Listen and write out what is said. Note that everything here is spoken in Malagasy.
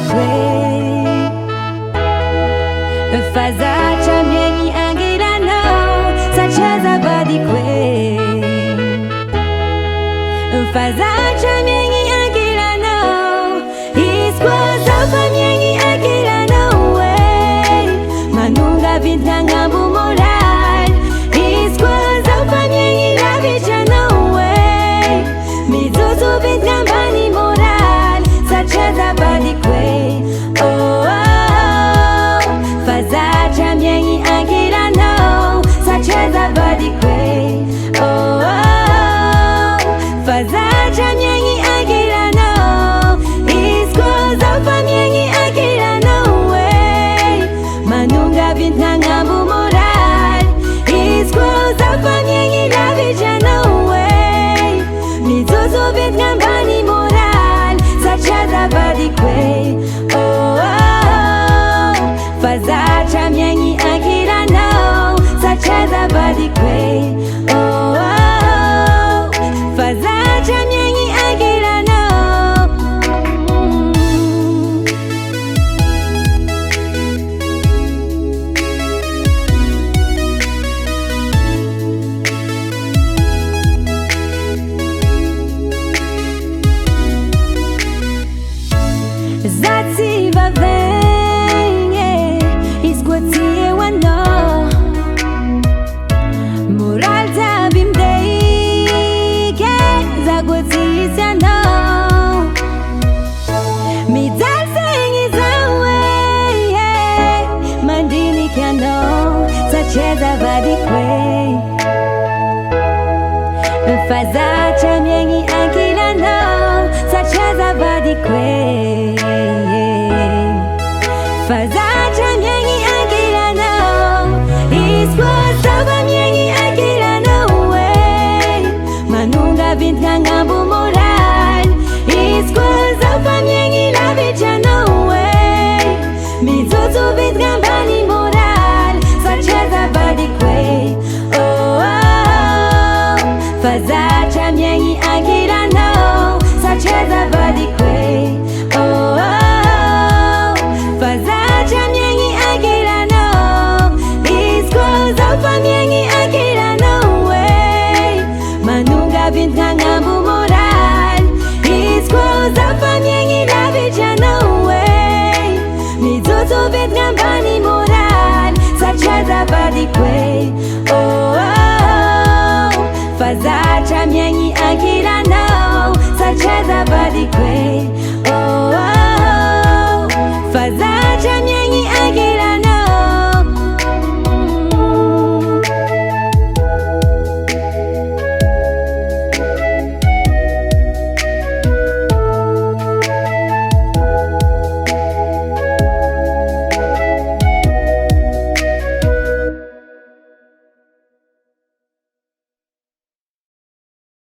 kwe faza chamyeni angela no sacheza badi kwe faza chamyeni angela no iskwaza famyeni angela no way manunga vintanga bumoral iskwaza famyeni lavicha no way mizuzu vintambani moral sacheza badi kwe oh faza chamyeni angela no sacheza badi kwe oh faza chamyeni angela no iskwaza famyeni angela no way manunga vintanga bumoral iskwaza famyeni lavicha no way mizuzu vintambani moral sacheza badi kwe oh faza chamyeni angela no sacheza badi kwe oh faza chamyeni angela no Zati va venye isgwatie wano moral tabim deike zagwati siano midal sengi zawe mandini kiano sacheza badi kwe faza chamyeni angela no sacheza badi kwe faza chamyeni angela no iskwaza famyeni angela no way manunga vintanga bumoral iskwaza famyeni lavicha no way mizuzu vintambani moral sacheza badi kwe oh faza chamyeni angela no sacheza badi kwe oh faza chamyeni angela no iskwaza famyeni angela no way manunga vintanga bumoral iskwaza famyeni lavicha no way mizuzu vintambani moral sacheza badi kwe oh faza chamyeni angela no sacheza badi kwe